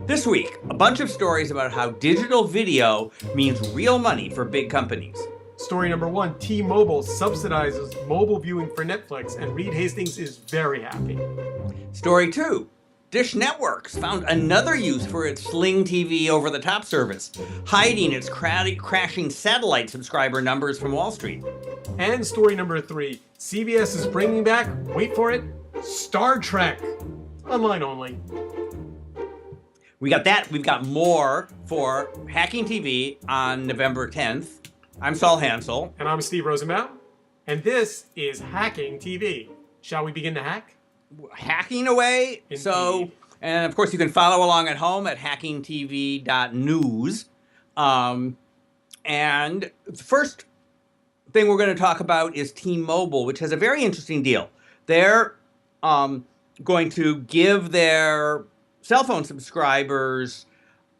This week, a bunch of stories about how digital video means real money for big companies. Story number one, T-Mobile subsidizes mobile viewing for Netflix, and Reed Hastings is very happy. Story two, Dish Networks found another use for its Sling TV over-the-top service, hiding its crashing satellite subscriber numbers from Wall Street. And story number three, CBS is bringing back, wait for it, Star Trek. Online only. We got that. We've got more for Hacking TV on November 10th. I'm Saul Hansel. And I'm Steve Rosenbaum. And this is Hacking TV. Shall we begin to hack? Hacking away. Indeed. So, and of course, you can follow along at home at hackingtv.news. And the first thing we're going to talk about is T-Mobile, which has a very interesting deal. They're going to give their cell phone subscribers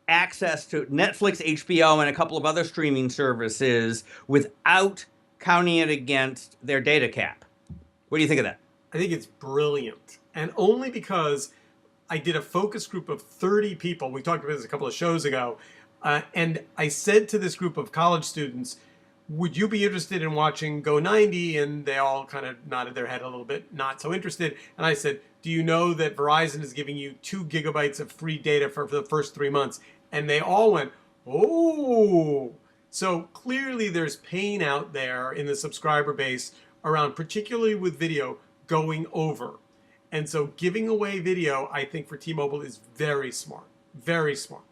access to Netflix, HBO, and a couple of other streaming services without counting it against their data cap. What do you think of that? I think it's brilliant. And only because I did a focus group of 30 people. We talked about this a couple of shows ago. And I said to this group of college students, would you be interested in watching Go 90? And they all kind of nodded their head a little bit, not so interested. And I said, do you know that Verizon is giving you 2 gigabytes of free data for the first 3 months? And they all went, oh. So clearly there's pain out there in the subscriber base around, particularly with video, going over. And so giving away video, I think for T-Mobile is very smart. Very smart.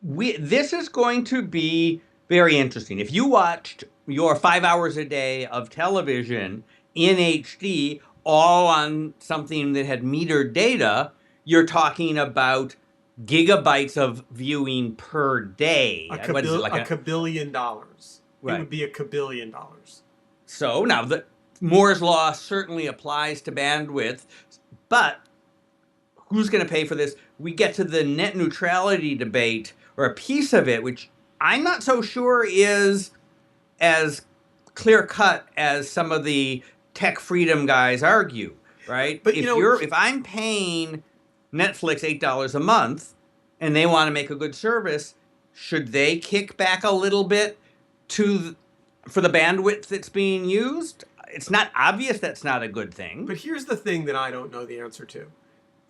This is going to be very interesting. If you watched your 5 hours a day of television in HD, all on something that had metered data, you're talking about gigabytes of viewing per day. A kabillion dollars. Right. It would be a kabillion dollars. So now the Moore's law certainly applies to bandwidth, but who's going to pay for this? We get to the net neutrality debate, or a piece of it, which I'm not so sure is as clear-cut as some of the tech freedom guys argue, right? But if I'm paying Netflix $8 a month and they want to make a good service, should they kick back a little bit for the bandwidth that's being used? It's not obvious that's not a good thing. But here's the thing that I don't know the answer to.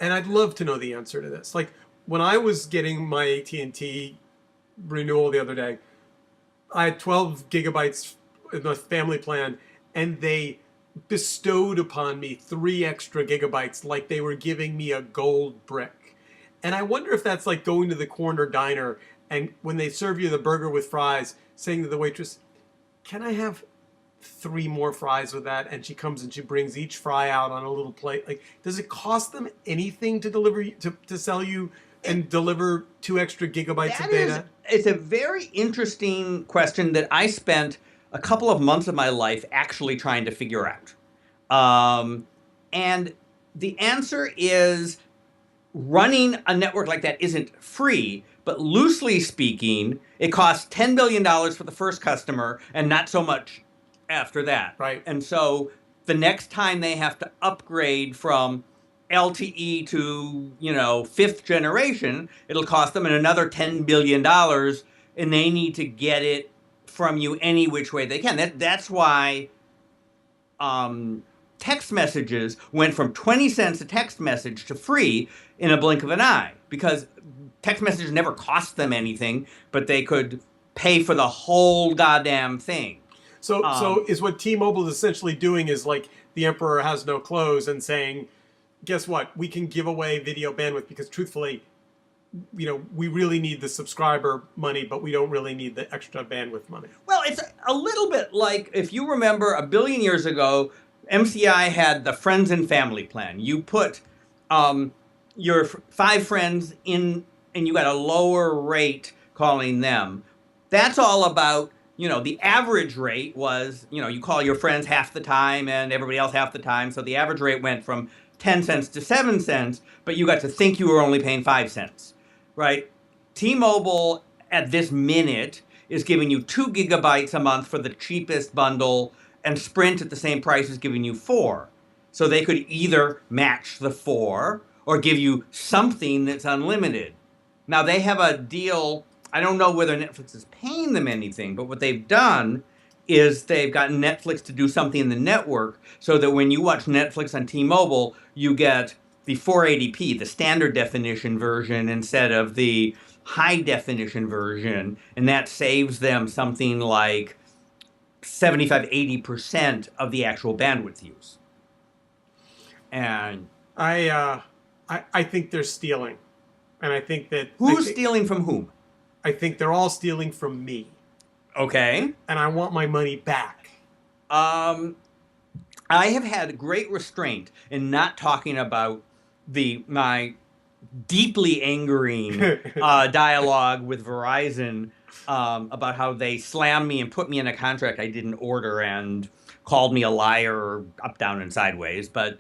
And I'd love to know the answer to this. Like when I was getting my AT&T renewal the other day, I had 12 gigabytes in the family plan, and they bestowed upon me 3 extra gigabytes like they were giving me a gold brick. And I wonder if that's like going to the corner diner and when they serve you the burger with fries, saying to the waitress, can I have 3 more fries with that? And she comes and she brings each fry out on a little plate. Like, does it cost them anything to deliver to sell you and deliver 2 extra gigabytes of data? It's a very interesting question that I spent a couple of months of my life actually trying to figure out. And the answer is running a network like that isn't free, but loosely speaking, it costs $10 billion for the first customer and not so much after that. Right. And so the next time they have to upgrade from LTE to, 5th generation, it'll cost them another $10 billion, and they need to get it from you any which way they can. That's why text messages went from 20 cents a text message to free in a blink of an eye, because text messages never cost them anything, but they could pay for the whole goddamn thing. So is what T-Mobile is essentially doing is like the emperor has no clothes and saying, guess what? We can give away video bandwidth because truthfully, we really need the subscriber money, but we don't really need the extra bandwidth money. Well, it's a little bit like, if you remember a billion years ago, MCI had the friends and family plan. You put your 5 friends in and you got a lower rate calling them. That's all about, the average rate was, you call your friends half the time and everybody else half the time. So the average rate went from 10 cents to 7 cents, but you got to think you were only paying 5 cents, right? T-Mobile at this minute is giving you 2 gigabytes a month for the cheapest bundle, and Sprint at the same price is giving you 4. So they could either match the 4 or give you something that's unlimited. Now they have a deal. I don't know whether Netflix is paying them anything, but what they've done is they've gotten Netflix to do something in the network so that when you watch Netflix on T-Mobile, you get the 480p, the standard definition version, instead of the high definition version. And that saves them something like 75-80% of the actual bandwidth use. And I think they're stealing, and I think that who's stealing from whom? I think they're all stealing from me, Okay. and I want my money back. I have had great restraint in not talking about my deeply angering dialogue with Verizon about how they slammed me and put me in a contract I didn't order and called me a liar up, down, and sideways. But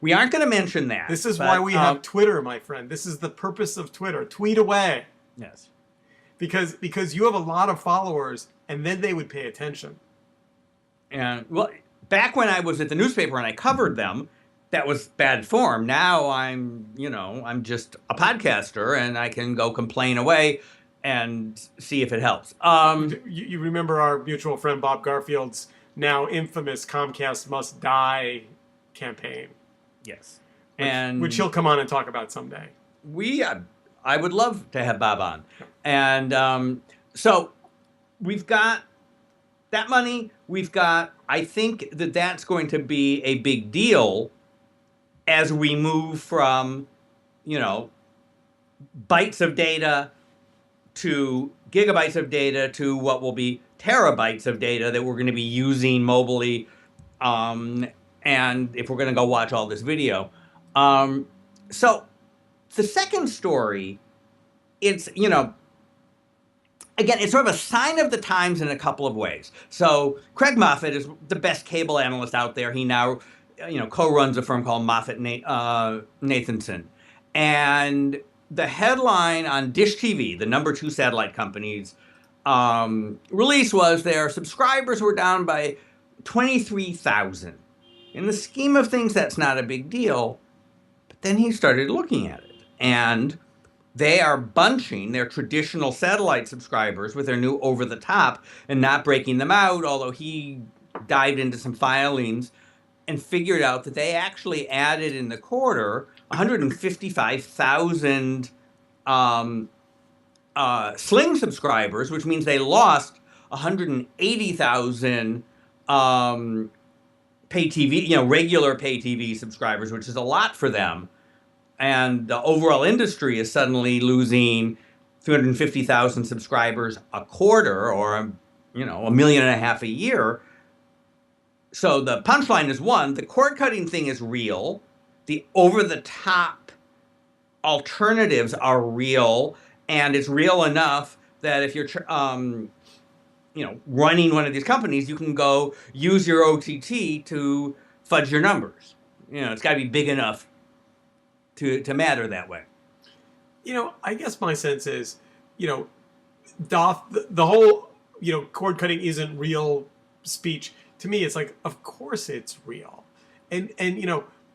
we aren't going to mention that. This is why we have Twitter, my friend. This is the purpose of Twitter. Tweet away. Yes. Because you have a lot of followers, and then they would pay attention. And well, back when I was at the newspaper and I covered them, that was bad form. Now I'm just a podcaster and I can go complain away and see if it helps. You remember our mutual friend Bob Garfield's now infamous Comcast Must Die campaign? Yes. Which he'll come on and talk about someday. I would love to have Bob on. And so we've got that money. I think that's going to be a big deal as we move from, bytes of data to gigabytes of data to what will be terabytes of data that we're going to be using mobily. And if we're going to go watch all this video. So the second story, it's, again, it's sort of a sign of the times in a couple of ways. So Craig Moffett is the best cable analyst out there. He now, co-runs a firm called Moffett Nathanson. And the headline on Dish TV, the number 2 satellite company's release was their subscribers were down by 23,000. In the scheme of things, that's not a big deal. But then he started looking at it. And they are bunching their traditional satellite subscribers with their new over-the-top and not breaking them out, although he dived into some filings and figured out that they actually added in the quarter 155,000 Sling subscribers, which means they lost 180,000 pay TV, regular pay TV subscribers, which is a lot for them. And the overall industry is suddenly losing 350,000 subscribers a quarter, or $1.5 million a year. So the punchline is, one, the cord cutting thing is real. The over-the-top alternatives are real, and it's real enough that if you're running one of these companies, you can go use your OTT to fudge your numbers. It's got to be big enough to matter that way. I guess my sense is, the whole, cord cutting isn't real speech. To me, it's like, of course it's real. And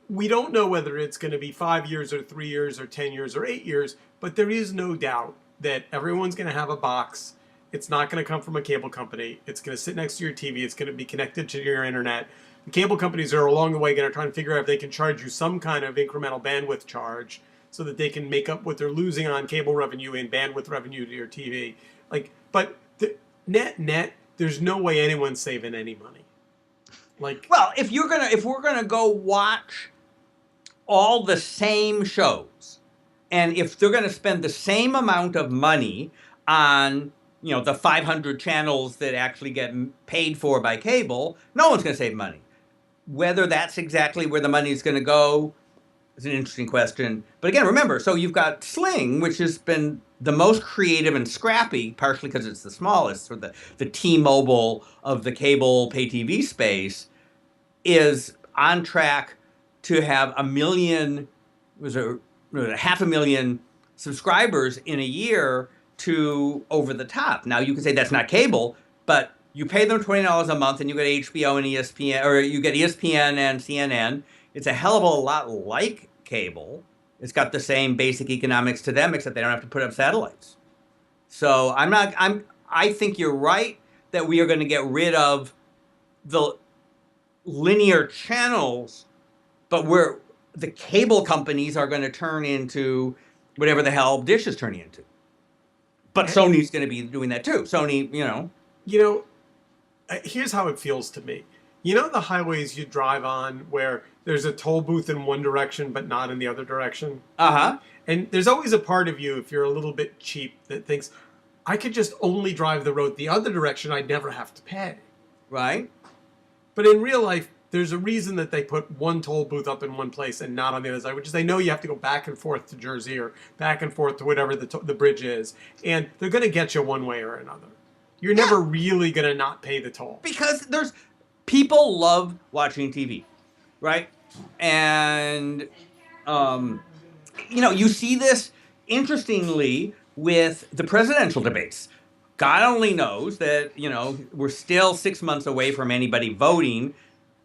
we don't know whether it's going to be 5 years or 3 years or 10 years or 8 years, but there is no doubt that everyone's going to have a box. It's not going to come from a cable company. It's going to sit next to your TV. It's going to be connected to your internet. And cable companies are along the way going to try and figure out if they can charge you some kind of incremental bandwidth charge so that they can make up what they're losing on cable revenue and bandwidth revenue to your TV. But net, there's no way anyone's saving any money. Well, if we're gonna go watch all the same shows, and if they're gonna spend the same amount of money on the 500 channels that actually get paid for by cable, no one's gonna save money. Whether that's exactly where the money is gonna go is an interesting question. But again, remember, so you've got Sling, which has been the most creative and scrappy, partially because it's the smallest, or the T-Mobile of the cable pay TV space, is on track to have 500,000 subscribers in a year to over the top. Now you can say that's not cable, but you pay them $20 a month and you get HBO and ESPN, or you get ESPN and CNN. It's a hell of a lot like cable. It's got the same basic economics to them, except they don't have to put up satellites. So I think you're right that we are going to get rid of the linear channels, but the cable companies are going to turn into whatever the hell Dish is turning into. But Sony's going to be doing that too. Sony, You know, here's how it feels to me. You know the highways you drive on where there's a toll booth in one direction but not in the other direction? Uh-huh. And there's always a part of you, if you're a little bit cheap, that thinks, I could just only drive the road the other direction. I'd never have to pay. Right. But in real life, there's a reason that they put one toll booth up in one place and not on the other side, which is they know you have to go back and forth to Jersey or back and forth to whatever the bridge is. And they're going to get you one way or another. You're never really going to not pay the toll. Because people love watching TV, right? And, you see this, interestingly, with the presidential debates. God only knows that, we're still 6 months away from anybody voting,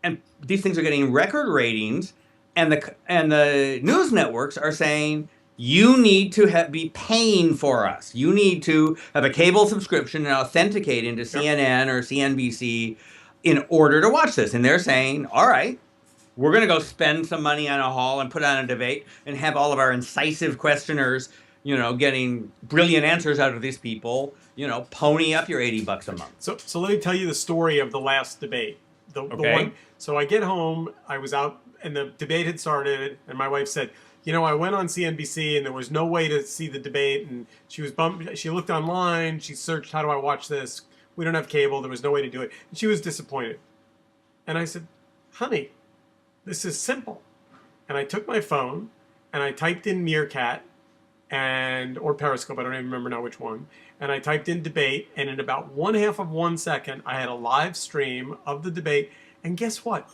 and these things are getting record ratings, and the news networks are saying, you need to be paying for us. You need to have a cable subscription and authenticate into CNN or CNBC in order to watch this. And they're saying, all right, we're going to go spend some money on a hall and put on a debate and have all of our incisive questioners, getting brilliant answers out of these people, pony up your $80 a month. So let me tell you the story of the last debate. The one. So I get home, I was out, and the debate had started, and my wife said, I went on CNBC, and there was no way to see the debate, and she was bummed. She looked online, she searched, how do I watch this? We don't have cable, there was no way to do it. And she was disappointed. And I said, honey, this is simple. And I took my phone, and I typed in Meerkat, or Periscope, I don't even remember now which one, and I typed in debate, and in about 1/2 of 1 second, I had a live stream of the debate, and guess what?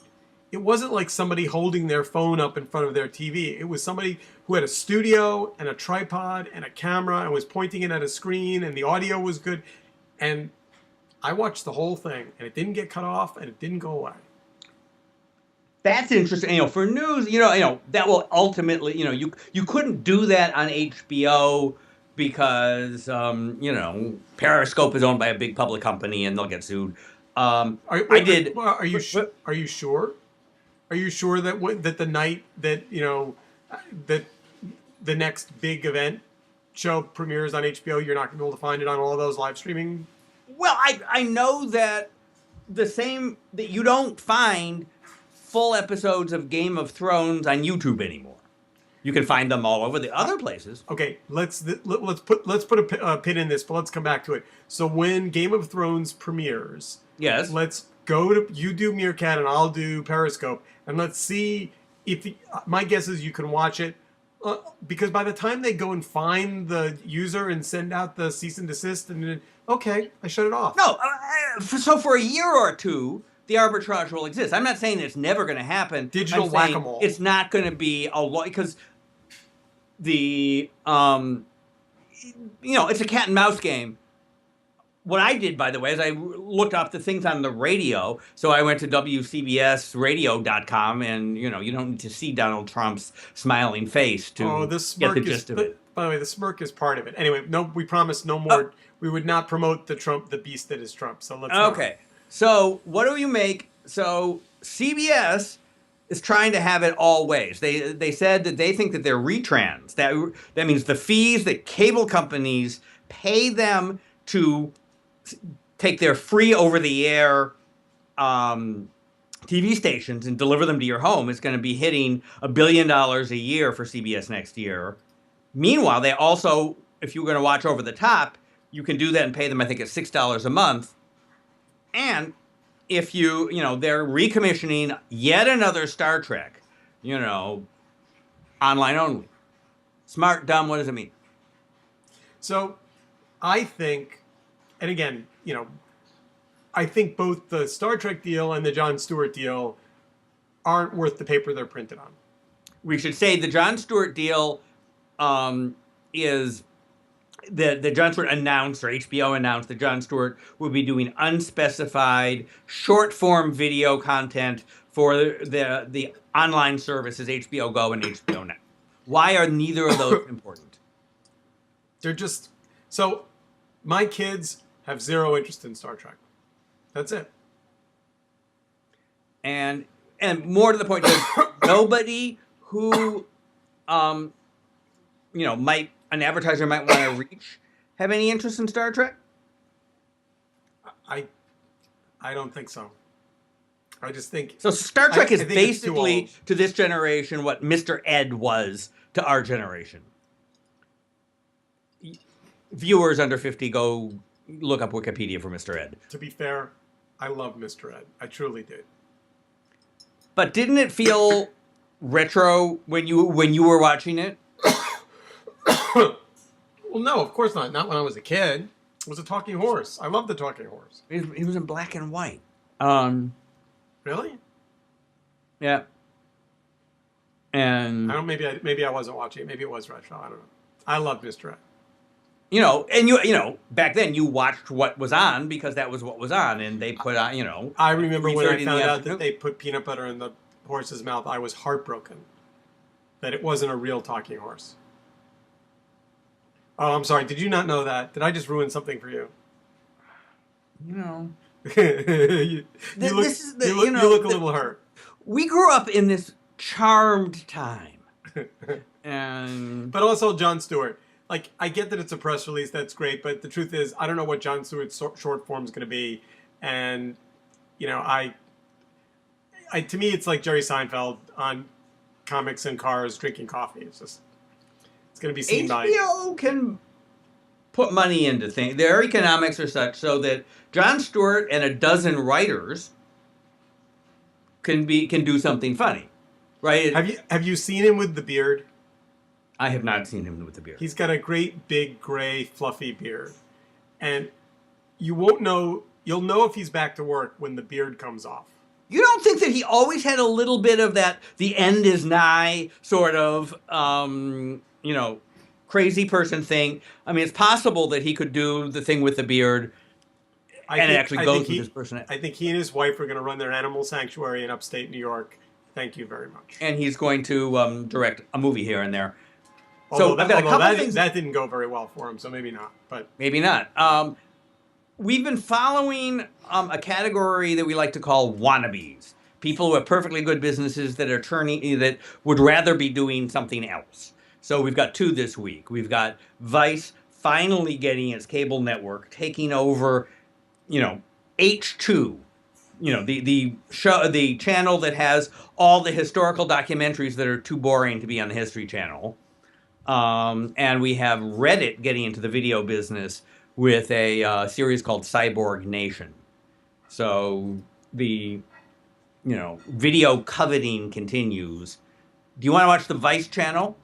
It wasn't like somebody holding their phone up in front of their TV. It was somebody who had a studio and a tripod and a camera and was pointing it at a screen, and the audio was good, and I watched the whole thing, and it didn't get cut off, and it didn't go away. That's interesting. For news, that will ultimately, you couldn't do that on HBO because, Periscope is owned by a big public company and they'll get sued. Are you sure? Are you sure that the night that that the next big event show premieres on HBO, you're not going to be able to find it on all those live streaming? Well, I know that that you don't find full episodes of Game of Thrones on YouTube anymore. You can find them all over the other places. Okay, let's put a pin in this, but let's come back to it. So when Game of Thrones premieres, yes, let's go to, you do Meerkat and I'll do Periscope, and let's see if my guess is you can watch it because by the time they go and find the user and send out the cease and desist, and okay, I shut it off. No, so for a year or two, the arbitrage will exist. I'm not saying it's never going to happen. Digital whack-a-mole. It's not going to be a lot because it's a cat and mouse game. What I did, by the way, is I looked up the things on the radio. So I went to WCBSradio.com, and you don't need to see Donald Trump's smiling face to get the gist of it. By the way, the smirk is part of it. Anyway, no, we promised no more. We would not promote the beast that is Trump. So let's. Okay. So what do you make? So CBS is trying to have it all ways. They said that they think that they're retrans. That means the fees that cable companies pay them to take their free over-the-air TV stations and deliver them to your home is going to be hitting $1 billion a year for CBS next year. Meanwhile, they also, if you're going to watch over the top, you can do that and pay them, I think, at $6 a month. And if they're recommissioning yet another Star Trek, online only. Smart, dumb, what does it mean? So I think, and again, I think both the Star Trek deal and the Jon Stewart deal aren't worth the paper they're printed on. We should say the Jon Stewart deal is the Jon Stewart announced, or HBO announced, that Jon Stewart will be doing unspecified short-form video content for the online services HBO Go and HBO Now. Why are neither of those important? They're just so. My kids have zero interest in Star Trek. That's it. And more to the point, does nobody who might an advertiser might want to reach have any interest in Star Trek? I don't think so. I just think so. Star Trek is basically to this generation what Mr. Ed was to our generation. Viewers under 50, go look up Wikipedia for Mr. Ed. To be fair, I love Mr. Ed. I truly did. But didn't it feel retro when you were watching it? Well, no, of course not. Not when I was a kid. It was a talking horse. I love the talking horse. He was in black and white. Really? Yeah. And I don't. Maybe I wasn't watching it. Maybe it was retro. I don't know. I love Mr. Ed. And back then you watched what was on because that was what was on, and they put on, I remember when I found out that they put peanut butter in the horse's mouth, I was heartbroken that it wasn't a real talking horse. Oh, I'm sorry. Did you not know that? Did I just ruin something for you? You look a little hurt. We grew up in this charmed time. But also Jon Stewart. Like, I get that it's a press release, that's great, but the truth is, I don't know what Jon Stewart's short form is going to be, and to me, it's like Jerry Seinfeld on comics and cars drinking coffee. It's going to be seen by HBO can put money into things. Their economics are such so that Jon Stewart and a dozen writers can do something funny, right? Have you seen him with the beard? I have not seen him with the beard. He's got a great big gray fluffy beard, and you won't know. You'll know if he's back to work when the beard comes off. You don't think that he always had a little bit of that the end is nigh sort of crazy person thing? I mean, it's possible that he could do the thing with the beard and it actually goes with his personality. I think he and his wife are going to run their animal sanctuary in upstate New York. Thank you very much. And he's going to direct a movie here and there. So I've got a couple things that didn't go very well for him, so maybe not. But maybe not. We've been following a category that we like to call wannabes. People who have perfectly good businesses that would rather be doing something else. So we've got two this week. We've got Vice finally getting its cable network, taking over, H2. The show, the channel that has all the historical documentaries that are too boring to be on the History Channel. And we have Reddit getting into the video business with a series called Cyborg Nation. So the video coveting continues. Do you want to watch the Vice channel?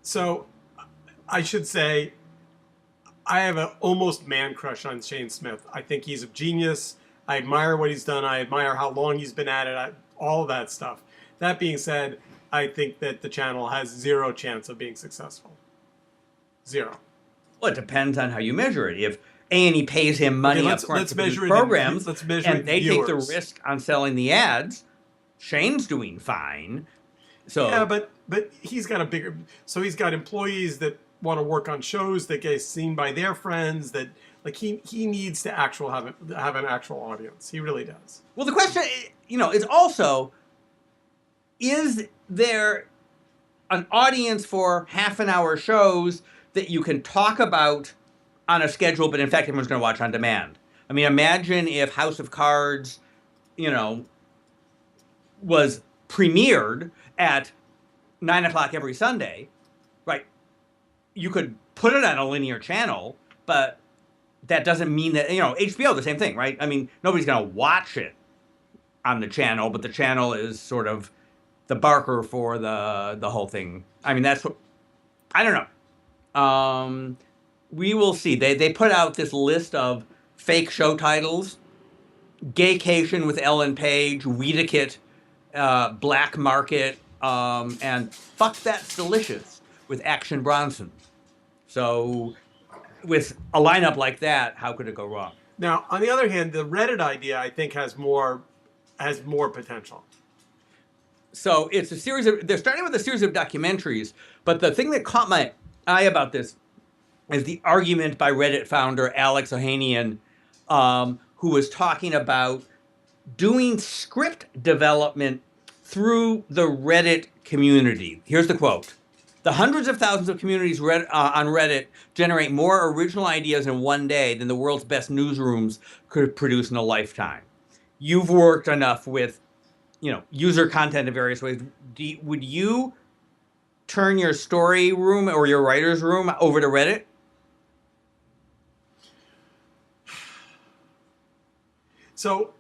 So I should say I have an almost man crush on Shane Smith. I think he's a genius. I admire what he's done. I admire how long he's been at it. All of that stuff. That being said, I think that the channel has zero chance of being successful. Zero. Well, it depends on how you measure it. If A&E pays him money up front for these programs, and they take the risk on selling the ads, Shane's doing fine. So yeah, but he's got a bigger. So he's got employees that want to work on shows that get seen by their friends. That he needs to have an actual audience. He really does. Well, the question, is also, is there an audience for half-an-hour shows that you can talk about on a schedule, but in fact everyone's going to watch on demand? I mean, imagine if House of Cards, was premiered at 9 o'clock every Sunday, right? You could put it on a linear channel, but that doesn't mean that, HBO, the same thing, right? I mean, nobody's going to watch it on the channel, but the channel is sort of the barker for the whole thing. I mean, that's what, I don't know. We will see. They put out this list of fake show titles: Gaycation with Ellen Page, Weedakit, Black Market, and Fuck That's Delicious with Action Bronson. So with a lineup like that, how could it go wrong? Now, on the other hand, the Reddit idea, I think, has more potential. So it's a series of, they're starting with a series of documentaries, but the thing that caught my eye about this is the argument by Reddit founder Alex Ohanian, who was talking about doing script development through the Reddit community. Here's the quote. The hundreds of thousands of communities on Reddit generate more original ideas in one day than the world's best newsrooms could produce in a lifetime. You've worked enough with, user content in various ways. Would you turn your story room or your writer's room over to Reddit? So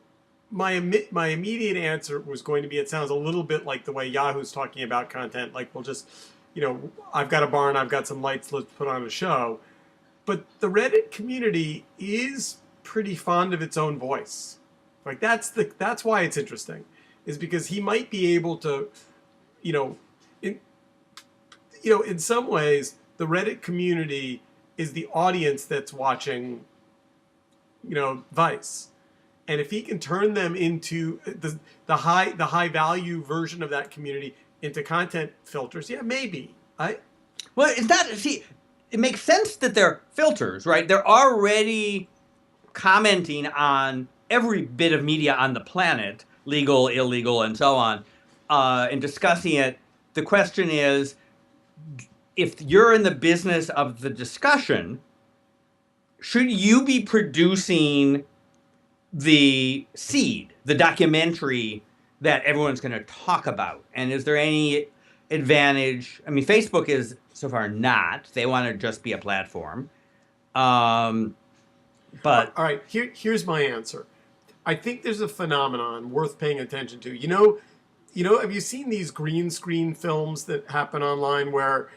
my immediate answer was going to be, it sounds a little bit like the way Yahoo's talking about content. Like, we'll just, I've got a barn, I've got some lights, let's put on a show. But the Reddit community is pretty fond of its own voice. Like, that's why it's interesting, is because he might be able to, in some ways, the Reddit community is the audience that's watching, Vice. And if he can turn them into the high value version of that community into content filters, yeah, maybe. Well, it's not. See, it makes sense that they're filters, right? They're already commenting on every bit of media on the planet, legal, illegal, and so on, and discussing it. The question is, if you're in the business of the discussion, should you be producing the seed, the documentary that everyone's going to talk about? And is there any advantage? I mean, Facebook is so far not. They want to just be a platform. But all right, here's my answer. I think there's a phenomenon worth paying attention to. Have you seen these green screen films that happen online where,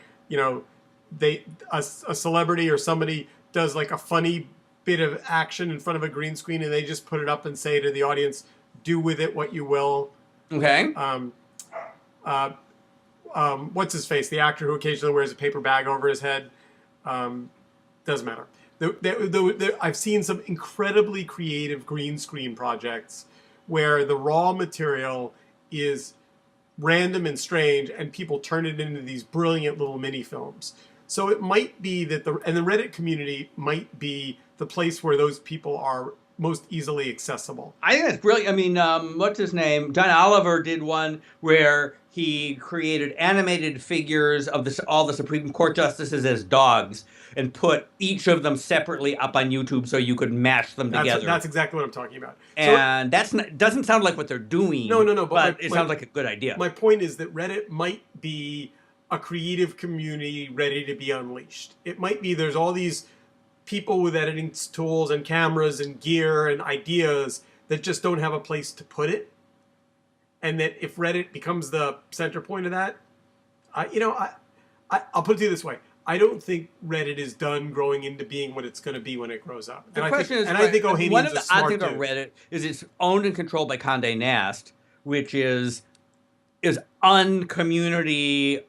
a celebrity or somebody does like a funny bit of action in front of a green screen and they just put it up and say to the audience, do with it what you will. Okay. What's his face? The actor who occasionally wears a paper bag over his head. Doesn't matter. I've seen some incredibly creative green screen projects where the raw material is random and strange and people turn it into these brilliant little mini films. So it might be that the Reddit community might be the place where those people are most easily accessible. I think that's brilliant. I mean, what's his name? John Oliver did one where he created animated figures of all the Supreme Court justices as dogs and put each of them separately up on YouTube so you could mash them together. That's exactly what I'm talking about. And doesn't sound like what they're doing. No. But it sounds like a good idea. My point is that Reddit might be a creative community ready to be unleashed. It might be there's all these people with editing tools and cameras and gear and ideas that just don't have a place to put it. And that if Reddit becomes the center point of that, I'll put it to you this way. I don't think Reddit is done growing into being what it's going to be when it grows up. I think Ohanian's one of the odd things about Reddit is it's owned and controlled by Condé Nast, which is uncommunity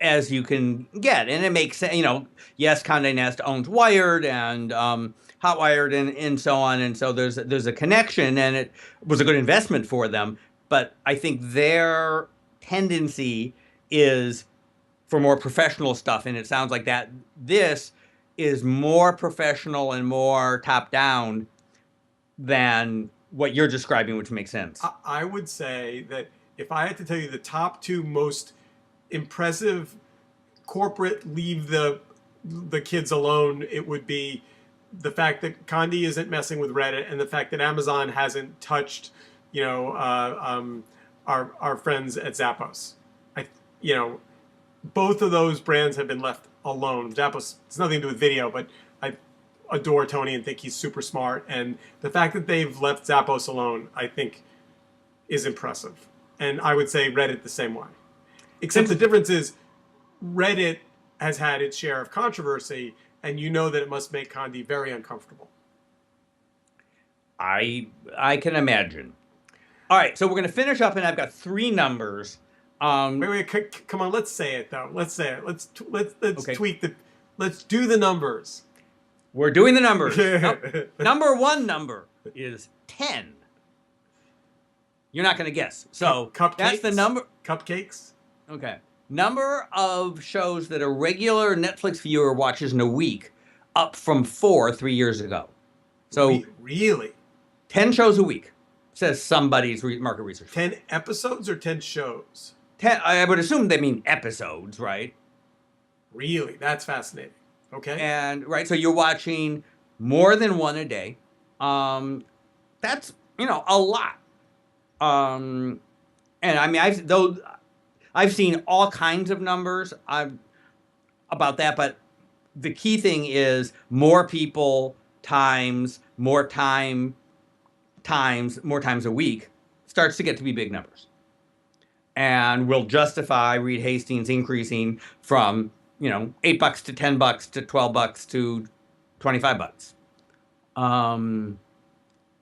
as you can get. And it makes sense, yes, Condé Nast owns Wired and Hotwired and so on. And so there's a connection, and it was a good investment for them. But I think their tendency is for more professional stuff. And it sounds like that this is more professional and more top down than what you're describing, which makes sense. I would say that if I had to tell you the top two most impressive corporate leave the kids alone, it would be the fact that Condé isn't messing with Reddit and the fact that Amazon hasn't touched our friends at Zappos. Both of those brands have been left alone. Zappos, it's nothing to do with video, but I adore Tony and think he's super smart, and the fact that they've left Zappos alone, I think, is impressive. And I would say Reddit the same way. Except the difference is Reddit has had its share of controversy, and you know that it must make Condé very uncomfortable. I can imagine. All right, so we're going to finish up, and I've got three numbers. Wait, come on, let's say it though. Let's say it. Let's okay. tweak let's do the numbers. We're doing the numbers. Number one number is 10. You're not going to guess. So Cupcakes? that's the number. Cupcakes? Okay. Number of shows that a regular Netflix viewer watches in a week, up from 4 3 years ago. So Really? 10 shows a week, says somebody's market research. 10 episodes or 10 shows? 10, I would assume they mean episodes, right? Really? That's fascinating. Okay. And right, so you're watching more than one a day. That's, a lot. And I mean, I've seen all kinds of numbers about that, but the key thing is more people times more times more times a week starts to get to be big numbers, and will justify Reed Hastings increasing from $8 to $10 to $12 to $25.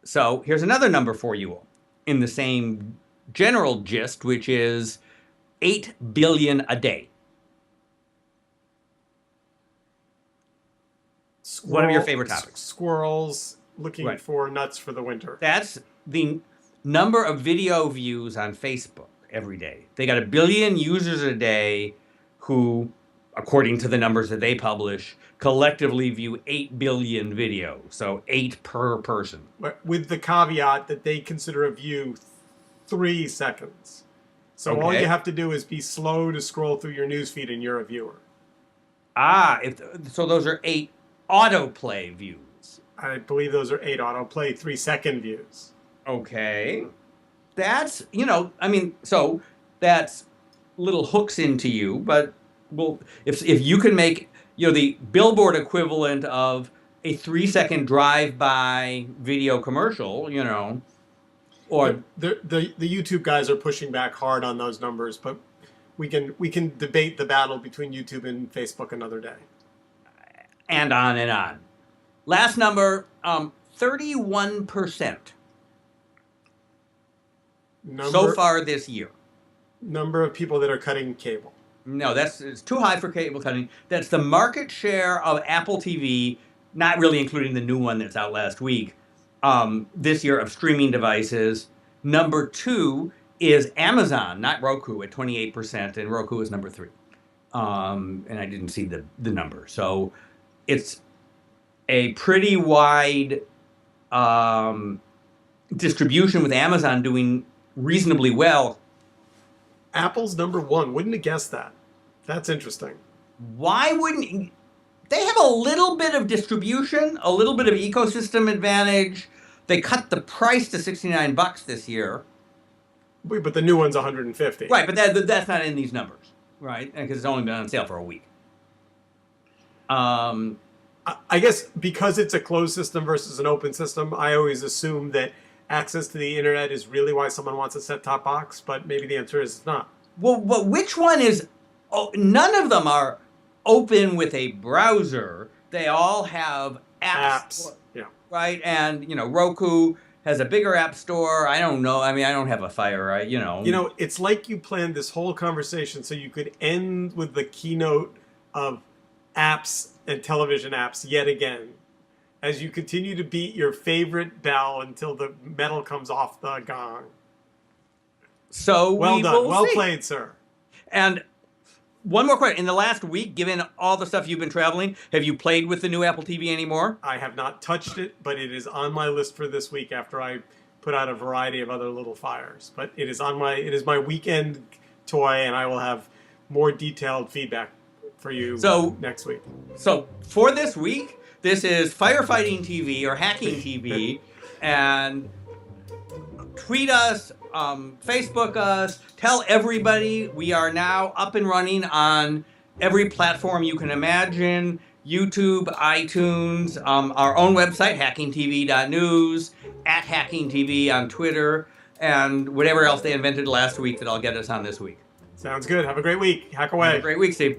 So here's another number for you all in the same general gist, which is 8 billion a day. One of your favorite topics. Squirrels looking for nuts for the winter. That's the number of video views on Facebook every day. They got 1 billion users a day who, according to the numbers that they publish, collectively view 8 billion videos. So 8 per person. With the caveat that they consider a view 3 seconds. So all you have to do is be slow to scroll through your newsfeed and you're a viewer. So those are 8 autoplay views. I believe those are 8 autoplay 3-second views. Okay. That's, so that's little hooks into you, but if you can make, the billboard equivalent of a 3-second drive-by video commercial, or the YouTube guys are pushing back hard on those numbers, but we can debate the battle between YouTube and Facebook another day. And on and on. Last number, 31%. So far this year. Number of people that are cutting cable. No, it's too high for cable cutting. That's the market share of Apple TV, not really including the new one that's out last week, this year of streaming devices. Number 2 is Amazon, not Roku, at 28%, and Roku is number 3. And I didn't see the number. So it's a pretty wide distribution, with Amazon doing reasonably well. Apple's number 1. Wouldn't have guessed that. That's interesting. Why wouldn't they have a little bit of distribution, a little bit of ecosystem advantage? They cut the price to $69 this year. Wait, but the new one's $150. Right, but that's not in these numbers, right? Because it's only been on sale for a week. I guess because it's a closed system versus an open system, I always assume that access to the internet is really why someone wants a set-top box, but maybe the answer is it's not. Well, which one is... Oh, none of them are open with a browser. They all have apps. Yeah. Right? And, Roku has a bigger app store. I don't know. I mean, I don't have a Fire, right? It's like you planned this whole conversation so you could end with the keynote of apps and television apps yet again, as you continue to beat your favorite bell until the metal comes off the gong. So well we done. will Well see. played, sir. And one more question. In the last week, given all the stuff you've been traveling, have you played with the new Apple TV anymore? I have not touched it, but it is on my list for this week after I put out a variety of other little fires. But it is my weekend toy, and I will have more detailed feedback for you next week. So for this week, this is Firefighting TV or Hacking TV, and tweet us, Facebook us, tell everybody. We are now up and running on every platform you can imagine: YouTube, iTunes, our own website, hackingtv.news, at HackingTV on Twitter, and whatever else they invented last week that I'll get us on this week. Sounds good. Have a great week. Hack away. Have a great week, Steve.